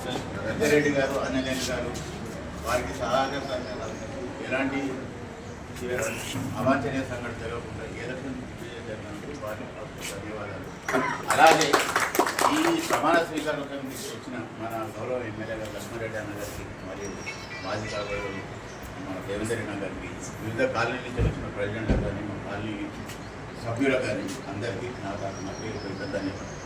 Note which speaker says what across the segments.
Speaker 1: పెద్దిరెడ్డి గారు, అంజనేయులు గారు, వారికి సహాయ ఎలాంటి అవాంఛనీయ సంఘటన జరగకుండా ఏ రకంగా జరిగినందుకు వారికి ధన్యవాదాలు. అలాగే ఈ ప్రమాణ స్వీకారం వచ్చిన మన గౌరవ ఎమ్మెల్యే గారు లక్ష్మారెడ్డి అన్న గారికి మరియు మాజీ కాబోయే మన దేవేంద్ర రెడ్డి గారికి, వివిధ కాలనీ నుంచి వచ్చిన ప్రెసిడెంట్ గారిని, మా కాలనీ సభ్యుల గారి అందరికీ నా పేరు పెద్ద ధన్యవాదాలు.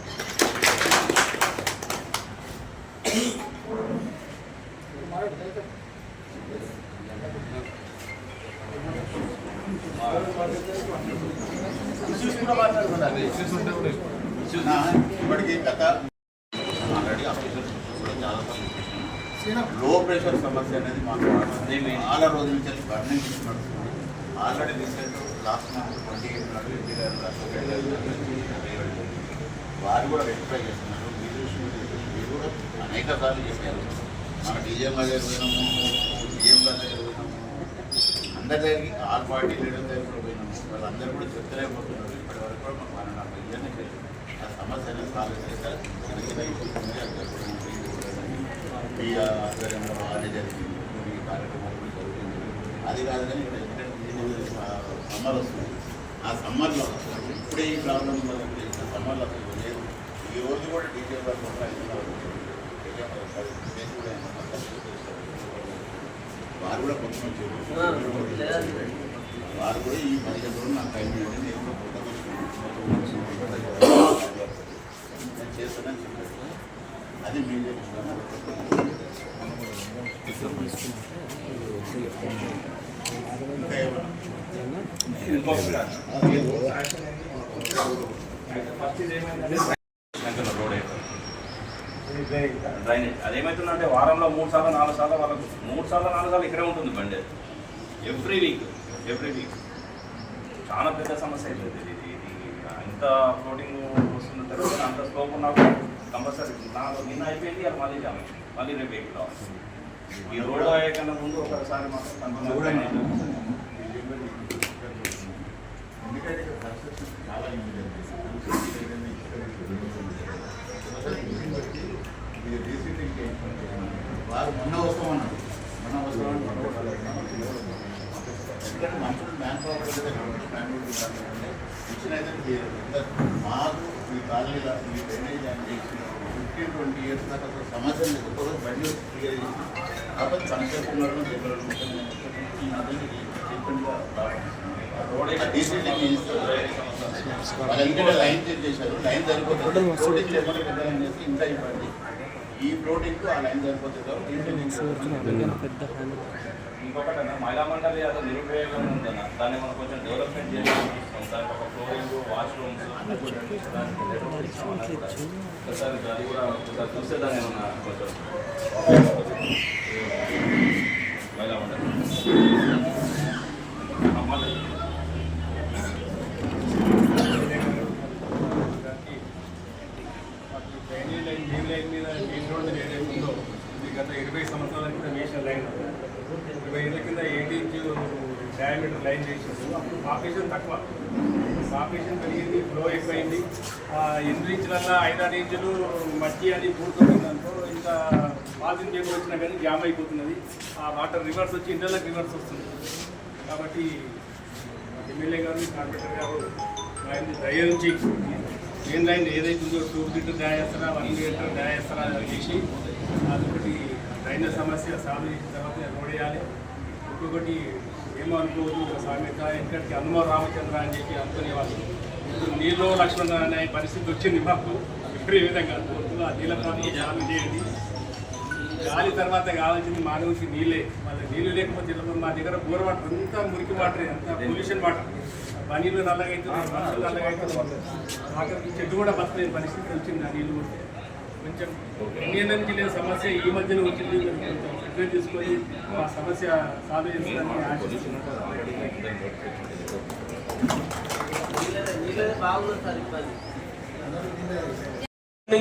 Speaker 1: ఇప్పటికీ గత ఆల్రెడీ ఆఫీసర్స్ కూడా చాలా లో ప్రెషర్ సమస్య అనేది మాకు చాలా రోజుల నుంచి బర్నింగ్ నడుస్తుంది. ఆల్రెడీ రీసెంట్ లాస్ట్ మంత్ 28 నాడు ఎంపీ గారు వారు కూడా రెక్టిఫై చేస్తున్నారు. మీరు కూడా అనేక సార్లు చేశారు. మన డీజీఎం గారి దగ్గర పోయినాము, డిఎం గారి దగ్గర పోయినాము, అందరి దగ్గరికి ఆల్ పార్టీ లీడర్ దగ్గర కూడా పోయినాము. వాళ్ళందరూ కూడా చెప్తలేకపోతున్నారు. ఇప్పటి వరకు కూడా మాకు 1.5 ఇయర్స్ ఆ సమస్య అనేది సాల్వ్ చేశారు. ఈ ఆధ్వర్యంలో అదే జరిగింది, ఈ కార్యక్రమాలు కూడా జరుగుతుంది. అది కాదు కానీ ఇక్కడ సమ్మర్ వస్తుంది. ఆ సమ్మర్లో ఇప్పుడే ఈ ప్రాబ్లం సమ్మర్లో అసలు లేదు. ఈ రోజు కూడా డీజే గారు వారు కూడా కొంచెం వారు కూడా ఈ 15 రోజులు నాకు టైం ఇవ్వండి, నేను చేస్తానని చెప్పాను. అది మేము చేస్తున్నాను. ఇంకా
Speaker 2: డ్రైనేజ్ అదేమవుతుందంటే వారంలో 3 సార్లు 4 సార్లు వాళ్ళకు 3 సార్లు 4 సార్లు ఇక్కడే ఉంటుంది బండి. ఎవ్రీ వీక్ చాలా పెద్ద సమస్య అయిపోయింది. ఇది ఇంత ఫ్లోటింగ్ వస్తుందంటే అంత స్లోప్ ఉన్నా కూడా కంపల్సరీ నిన్న అయిపోయింది. అది మళ్ళీ జామ్ మళ్ళీ రేపు ఎక్కువ రావాలి. ఈ రోడ్డు అయ్యేకన్నా ముందు ఒకసారి మాత్రం
Speaker 1: చాలా వారు మొన్న వస్తామన్నారు. ఎందుకంటే మనుషులు మ్యాన్ పవర్ ఇచ్చినైతే మాకు ఈ కాలనీలో ఈ డ్రైనేజ్ అని 15-20 ఇయర్స్ దాకా సమస్య లేదు. ఒక్కొక్క బండి క్లియర్ చేసి కాకపోతే కన్స్ట్రక్షన్ వాళ్ళ ఇంటిలో లైన్ చెక్ చేశారు. లైన్ సరిపోతుంది. ఫ్లోటింగ్ లేకుండా చేసి ఇంకా ఇవ్వండి. ఈ ఫ్లోటింగ్ ఆ లైన్ సరిపోతుంది కాబట్టి
Speaker 2: ఇంకొకటి మహిళా మండలి అది నిరుపయోగం ఉందన్న. దాన్ని మనం కొంచెం డెవలప్మెంట్ చేయాలి. దానికి ఒక ఫ్లోరింగ్, వాష్రూమ్స్ ఒకసారి అది కూడా ఒకసారి చూస్తే దాన్ని ఏమన్నా కొంచెం మహిళా మండలి
Speaker 3: గత 20 సంవత్సరాల కింద నేషనల్ లైన్ 20 ఏళ్ళ కింద 8 ఇంచ్ డయామీటర్ లైన్ చేసింది. అప్పుడు పాపులేషన్ తక్కువ, పాపులేషన్ పెరిగింది, ఫ్లో ఎక్కువైంది. 8 ఇంచులల్లో 5-6 ఇంచులు మట్టి అని పూర్తవుతుందంతో ఇంకా బాత్రూమ్ టేబుల్ వచ్చినా కానీ జామ్ అయిపోతున్నది. ఆ వాటర్ రివర్స్ వచ్చి ఇంటర్లకు రివర్స్ వస్తుంది. కాబట్టి ఎమ్మెల్యే గారు, కార్పొరేటర్ గారు ఆయన దయ నుంచి మెయిన్ లైన్ ఏదైతే ఉందో 2 లీటర్ డ్రా చేస్తారా, 1 లీటర్ డ్రా చేస్తారా అని చేసి అదొకటి డ్రైనేజ్ సమస్య సాల్వ్ చేసిన తర్వాత రోడ్ వేయాలి. ఇంకొకటి ఏమో అనుకోవద్దు, ఒక సామెత ఎందుకంటే హనుమ రామచంద్ర అని చెప్పి అనుకునేవాళ్ళు. ఇప్పుడు నీళ్ళు లక్ష్మణ అనే పరిస్థితి వచ్చింది మాకు. ఇప్పుడు ఏ విధంగా అనుకోవద్దు, ఆ నీళ్ళ ప్రాబ్లం సాల్వ్ చేయండి. గాలి తర్వాత కావాల్సింది మానవుకి నీళ్ళే. మళ్ళీ నీళ్ళు లేకపోతే మా దగ్గర బోర్ వాటర్ అంతా మురికి వాటర్, అంతా పొల్యూషన్ వాటర్. పనీళ్ళు నల్లగా అవుతుంది, మనుషులు నల్లగా అవుతుంది. ఆఖరికి చెట్టు కూడా బతకలేని పరిస్థితి వచ్చింది ఆ నీళ్ళు కొడితే. కొంచెం ఎన్నిళ్ళ నుంచి లేని సమస్య ఈ మధ్యన వచ్చింది. కొంచెం శ్రద్ధ తీసుకొని ఆ సమస్య సాల్వ్ చేస్తుందని ఆశిస్తున్నాను.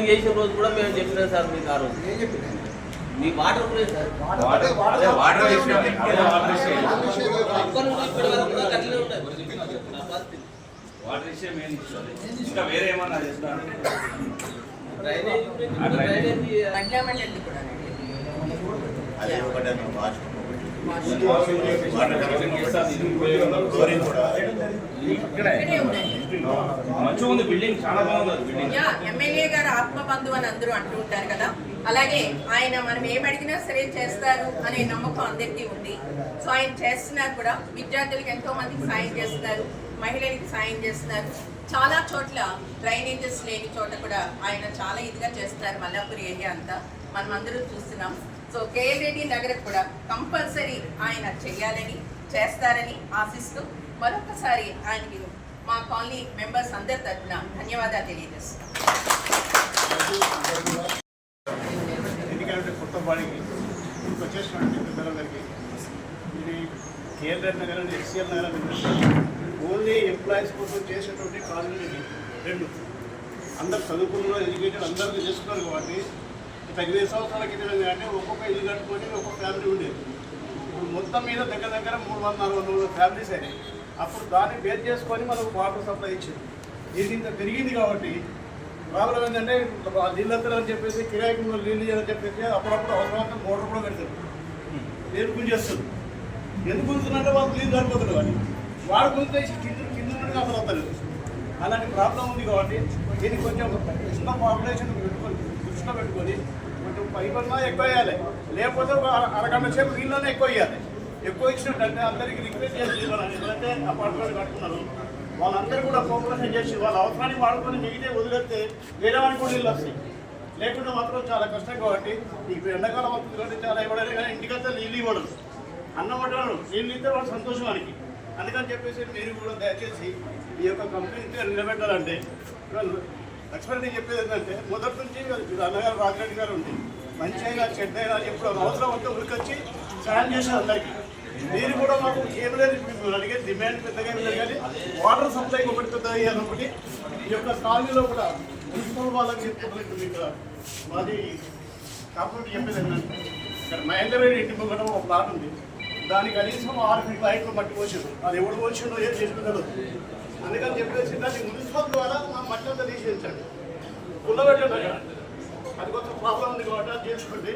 Speaker 4: చేసిన రోజు కూడా మేము చెప్పినాం సార్ మీకు. ఆ రోజు మీ వాటర్ కూడా సార్
Speaker 2: వాటర్ విషయం ఏం ఇంకా వేరే ఏమన్నా చేస్తాను.
Speaker 4: డ్రైనేజ్ గురించి
Speaker 2: ఆ
Speaker 4: కూడా
Speaker 2: డ్రైనేజ్
Speaker 4: డ్రైనేజ్
Speaker 5: మహిళా మండలి కూడా
Speaker 1: అదే ఒకటే వాష్రూమ్
Speaker 2: ఫ్లోరింగ్ కూడా ఇక్కడే మంచిగా ఉంది బిల్డింగ్, చాలా బాగుంది బిల్డింగ్.
Speaker 5: ఎమ్మెల్యే గారు ఆత్మబంధువు అని అందరూ అంటూ ఉంటారు కదా, అలాగే ఆయన మనం ఏం అడిగినా సరే చేస్తారు అనే నమ్మకం అందరికీ ఉంది. సో ఆయన చేస్తున్నారు కూడా, విద్యార్థులకు ఎంతో మందికి సాయం చేస్తున్నారు, మహిళలకి సాయం చేస్తున్నారు. చాలా చోట్ల డ్రైనేజెస్ లేని చోట కూడా ఆయన చాలా ఇదిగా చేస్తున్నారు. మల్లాపూర్ ఏరియా అంతా మనం అందరూ చూస్తున్నాం. సో కేఎల్ రెడ్డి నగర్ కూడా కంపల్సరీ ఆయన చెయ్యాలని, చేస్తారని ఆశిస్తూ మరొకసారి ఆయనకి మా కాలనీ మెంబర్స్ అందరి తరఫున ధన్యవాదాలు తెలియజేస్తున్నాం.
Speaker 6: ఎందుకంటే కొత్త బాడీకి వచ్చేసినటువంటి పిల్లలందరికీ ఇది KL Nagar and SCL Nagar అని ఓన్లీ ఎంప్లాయీస్ కోసం చేసేటువంటి కాలనీ రెండు. అందరు చదువుకున్న ఎడ్యుకేటెడ్ అందరికీ చేసుకున్నారు కాబట్టి 15 సంవత్సరాల క్రితం అంటే ఒక్కొక్క ఇల్లు కట్టుకొని ఒక్కొక్క ఫ్యామిలీ ఉండేది. ఇప్పుడు మొత్తం మీద దగ్గర 300-400 ఫ్యామిలీస్ అయినాయి. అప్పుడు దాన్ని బేర్ చేసుకొని మనకు వాటర్ సప్లై ఇచ్చింది. ఇది ఇంత పెరిగింది కాబట్టి ప్రాబ్లం ఏంటంటే నీళ్ళు వస్తారని చెప్పేసి కిరాయికి నీళ్ళు ఇవ్వాలని చెప్పేసి అప్పుడప్పుడు అవసరమైన మోటార్ కూడా పెడతారు, నీరు గుంజేస్తుంది. ఎందుకు గుంజుతుందంటే వాళ్ళు నీళ్ళు సరిపోతుంది కానీ వాడు గుంజుతే కింద నుండి అసలు వస్తారు. అలాంటి ప్రాబ్లం ఉంది కాబట్టి దీన్ని కొంచెం చిన్న పాపులేషన్ దృష్టిలో పెట్టుకొని కొంచెం పైపన్నా ఎక్కువ వేయాలి, లేకపోతే ఒక అరగంట సేపు నీళ్ళనే ఎక్కువ ఇవ్వాలి. ఎక్కువ ఇచ్చినట్టంటే అందరికీ రిక్వెస్ట్ చేసి ఎందుకంటే అపార్ట్మెంట్ కట్టుకున్నారు వాళ్ళందరూ కూడా కోఆపరేషన్ చేసి వాళ్ళ అవసరాన్ని వాడుకొని మిగితే వదిలేస్తే వేరే వారికి కూడా నీళ్ళు వస్తాయి. లేకుంటే మాత్రం చాలా కష్టం కాబట్టి ఇప్పుడు ఎండాకాలం వస్తుంది కాబట్టి చాలా ఇవ్వడానికి కానీ ఇంటికంతా నీళ్ళు ఇవ్వడం, అన్నం పట్టడం, నీళ్ళు ఇస్తే వాళ్ళు సంతోషానికి. అందుకని చెప్పేసి మీరు కూడా దయచేసి ఈ యొక్క కంపెనీని నిలబెట్టాలంటే లక్ష్మణ్ చెప్పేది ఏంటంటే మొదటి నుంచి అన్నగారు రాజరెడ్డి గారు ఉంది, మంచి అయినా చెడ్డ అయినా ఎప్పుడు అవసరం ఉంటే ఉరికొచ్చి సాయం చేశారు అందరికీ. మీరు కూడా మాకు ఏం లేదు, మేము అడిగే డిమాండ్ పెద్దగా లేదు కానీ వాటర్ సప్లై ఒకటి పెద్దగా అయ్యానొకటి ఈ యొక్క కాలనీలో కూడా మున్సిపల్ వాళ్ళకి చెప్పుకుంటుంది. ఇక్కడ మాది కాకపోతే చెప్పేది ఏంటంటే ఇక్కడ మహేందర్ రెడ్డి ఇంటి ముంగట ఒక ప్లాట్ ఉంది, దానికి కనీసం 6 ఫీట్ల హైట్లో మట్టి పోసాడు. అది ఎవడు పోసిండో ఏం చేసుకుంటారు. అందుకని చెప్పేసి దాన్ని మున్సిపల్ ద్వారా మా మట్టి అంతా తీసేసాడు, కుల్లబెట్టండి. అది కొంచెం ప్రాబ్లం ఉంది కాబట్టి అది చేసుకుంటే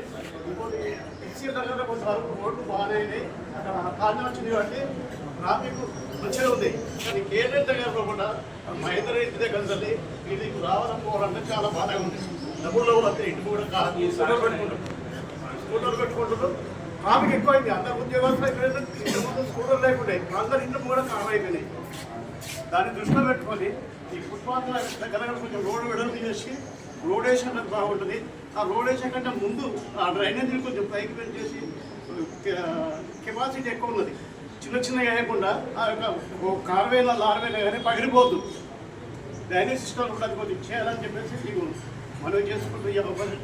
Speaker 6: ఇంకోటి ఎస్సీ దగ్గర కొంతవరకు రోడ్లు బాగానే అయినాయి. అక్కడ కాలనీ వచ్చింది కాబట్టి ట్రాఫిక్ మంచిగా ఉంది. కానీ కేఎల్ దగ్గరలో కూడా మహేందర్ ఇంటి దగ్గర తల్లి వీళ్ళకి రావాలనుకోవాలంటే చాలా బాధగా ఉంది. డబ్బుల్లో కూడా అంతే, ఇంటి కూడా స్కూటర్ పెట్టుకుంటారు. ట్రాఫిక్ ఎక్కువైంది. అందరు ఉద్యోగస్తులు ఇంటి స్కూటర్ లేకుండే అందరు ఇంటి కూడా కారణం అయిపోయినాయి. దాన్ని దృష్టిలో పెట్టుకొని ఈ ఫుట్పాత్ దగ్గర కొంచెం రోడ్డు వెడల్పు చేసి రోడ్ వేసిన బాగుంటుంది. ఆ రోడ్ వేసే కంటే ముందు ఆ డ్రైనేజీని కొంచెం పైకి పెంచేసి కెపాసిటీ ఎక్కువ ఉన్నది, చిన్నగా వేయకుండా ఆ యొక్క కారువేల లారువేల కానీ పగిలిపోద్దు. డ్రైనేజ్ సిస్టమ్ కూడా అది కొంచెం చేయాలని చెప్పేసి మీకు మనవి చేసుకుంటూ ఈ అవకాశం